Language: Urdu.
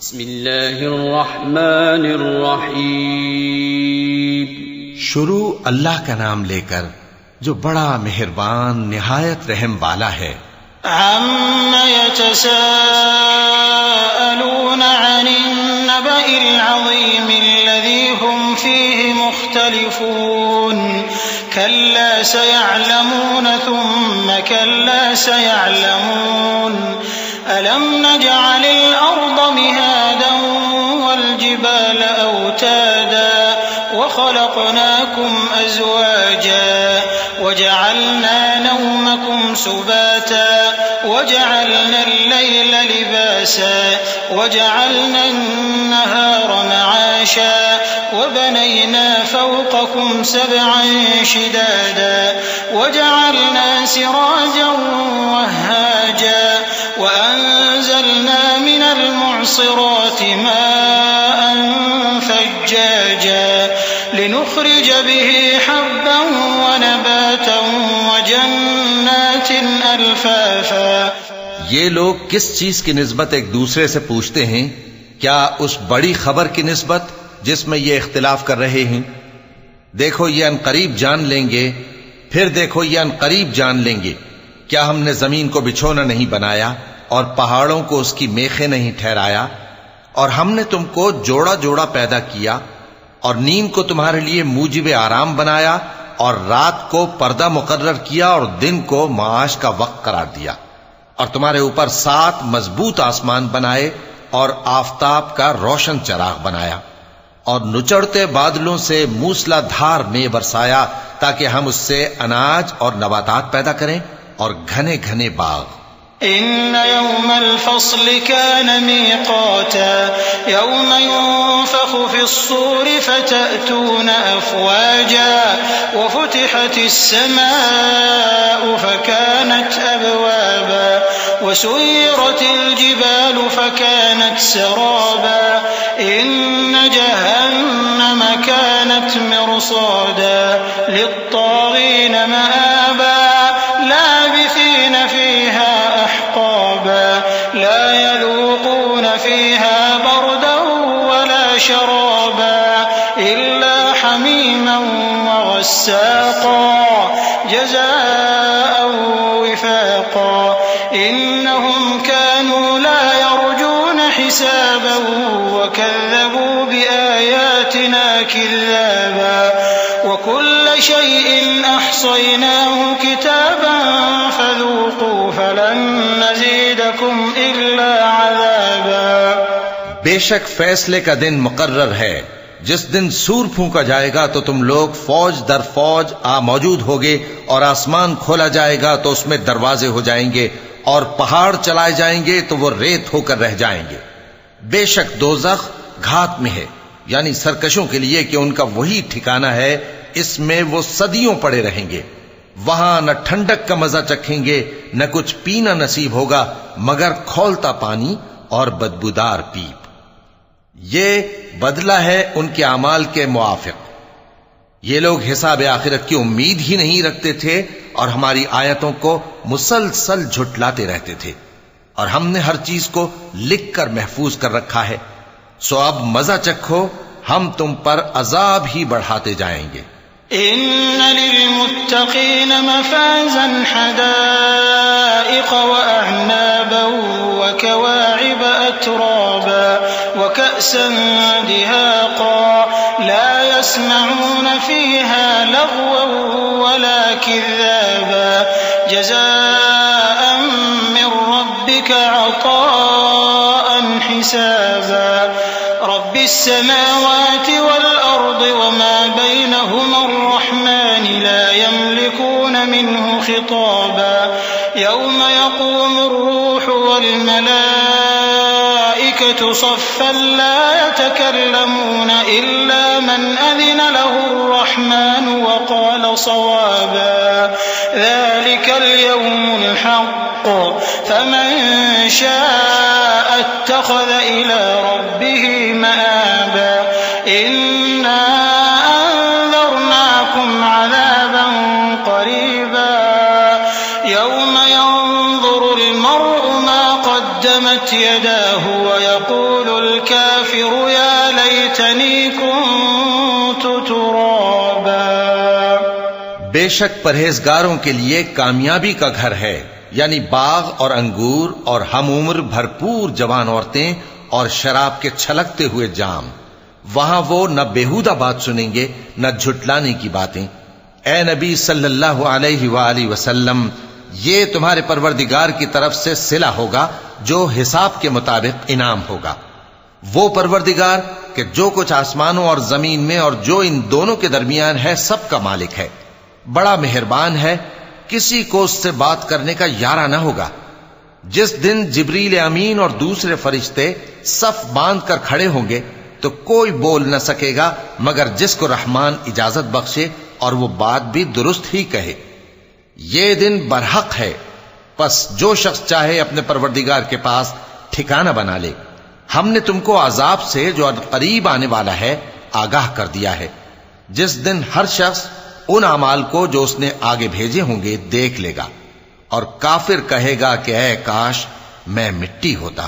بسم اللہ الرحمن الرحیم. شروع اللہ کا نام لے کر جو بڑا مہربان نہایت رحم والا ہے. عَمَّ يَتَسَاءَلُونَ عَنِ النَّبَإِ الْعَظِيمِ الَّذِي هُمْ فِيهِ مُخْتَلِفُونَ كَلَّا سَيَعْلَمُونَ ثُمَّ كَلَّا سَيَعْلَمُونَ أَلَمْ نَجْعَلِ الْأَرْضَ مِهَادًا وَالْجِبَالَ أَوْتَادًا وَخَلَقْنَاكُمْ أَزْوَاجًا وَجَعَلْنَا نَوْمَكُمْ سُبَاتًا وَجَعَلْنَا اللَّيْلَ لِبَاسًا وَجَعَلْنَا النَّهَارَ مَعَاشًا وَبَنَيْنَا فَوْقَكُمْ سَبْعًا شِدَادًا وَجَعَلْنَا سِرَاجًا وَهَّاجًا وَأَنزَلْنَا مِنَ الْمُعْصِرَاتِ مَاءً ثَجَّاجًا لِنُخْرِجَ بِهِ حَبًّا وَنَبَاتًا وَجَنَّاتٍ أَلْفَافًا. یہ لوگ کس چیز کی نسبت ایک دوسرے سے پوچھتے ہیں؟ کیا اس بڑی خبر کی نسبت جس میں یہ اختلاف کر رہے ہیں؟ دیکھو یہ عنقریب جان لیں گے، پھر دیکھو یہ عنقریب جان لیں گے. کیا ہم نے زمین کو بچھونا نہیں بنایا اور پہاڑوں کو اس کی میخیں نہیں ٹھہرایا؟ اور ہم نے تم کو جوڑا جوڑا پیدا کیا اور نیند کو تمہارے لیے موجب آرام بنایا اور رات کو پردہ مقرر کیا اور دن کو معاش کا وقت قرار دیا، اور تمہارے اوپر 7 مضبوط آسمان بنائے اور آفتاب کا روشن چراغ بنایا، اور نچڑتے بادلوں سے موسلا دھار میں برسایا تاکہ ہم اس سے اناج اور نباتات پیدا کریں اور گھنے گھنے باغ. إن يوم الفصل كان ميقاتا يوم ينفخ في الصور فتأتون أفواجا وفتحت السماء فكانت أبوابا وسيرت الجبال فكانت سرابا إن جهنم كانت مرصادا للطاغين مآبا لابثين فيها أحقابا لا يذوقون فيها بردا ولا شرابا إلا حميما وغساقا جزاء وفاقا إنهم كانوا لا يرجون حسابا وكذبوا بآياتنا كذابا وكل شيء أحصيناه كتابا فذوقوا فلن نزيدكم إلا عذابا. بے شک فیصلے کا دن مقرر ہے. جس دن سور پھونکا جائے گا تو تم لوگ فوج در فوج موجود ہوگے، اور آسمان کھولا جائے گا تو اس میں دروازے ہو جائیں گے، اور پہاڑ چلائے جائیں گے تو وہ ریت ہو کر رہ جائیں گے. بے شک دوزخ گھات میں ہے، یعنی سرکشوں کے لیے کہ ان کا وہی ٹھکانہ ہے، اس میں وہ صدیوں پڑے رہیں گے. وہاں نہ ٹھنڈک کا مزہ چکھیں گے، نہ کچھ پینا نصیب ہوگا مگر کھولتا پانی اور بدبودار پیپ. یہ بدلہ ہے ان کے اعمال کے موافق. یہ لوگ حساب آخرت کی امید ہی نہیں رکھتے تھے اور ہماری آیتوں کو مسلسل جھٹلاتے رہتے تھے، اور ہم نے ہر چیز کو لکھ کر محفوظ کر رکھا ہے. سو اب مزہ چکھو، ہم تم پر عذاب ہی بڑھاتے جائیں گے. إن للمتقين مفازا حدائق وأعنابا وكواعب أترابا وكأسا دهاقا لا يسمعون فيها لغوا ولا كذابا جزاء من ربك عطاء حسابا. رب السماوات والأرض وما بينهما الرحمن لا يملكون منه خطابا يوم يقوم الروح والملائكة صفا لا يتكلمون إلا من أذن له الرحمن وقال صوابا. ذلك اليوم الحق فمن شاء اتخذ إلى ربه مآبا. إنا أنذرناكم عذابا قريبا يوم ينظر المرء ما قدمت يداه ويقول الكافر يا ليتني كنت ترابا. بے شک پرہیزگاروں کے لیے کامیابی کا گھر ہے، یعنی باغ اور انگور اور ہم عمر بھرپور جوان عورتیں اور شراب کے چھلکتے ہوئے جام. وہاں وہ نہ بیہودہ بات سنیں گے نہ جھٹلانے کی باتیں. اے نبی صلی اللہ علیہ وآلہ وسلم، یہ تمہارے پروردگار کی طرف سے صلہ ہوگا جو حساب کے مطابق انعام ہوگا. وہ پروردگار کہ جو کچھ آسمانوں اور زمین میں اور جو ان دونوں کے درمیان ہے سب کا مالک ہے، بڑا مہربان ہے، کسی کو اس سے بات کرنے کا یارہ نہ ہوگا. جس دن جبریل امین اور دوسرے فرشتے صف باندھ کر کھڑے ہوں گے تو کوئی بول نہ سکے گا مگر جس کو رحمان اجازت بخشے اور وہ بات بھی درست ہی کہے. یہ دن برحق ہے، پس جو شخص چاہے اپنے پروردگار کے پاس ٹھکانہ بنا لے. ہم نے تم کو عذاب سے جو قریب آنے والا ہے آگاہ کر دیا ہے، جس دن ہر شخص ان اعمال کو جو اس نے آگے بھیجے ہوں گے دیکھ لے گا، اور کافر کہے گا کہ اے کاش میں مٹی ہوتا.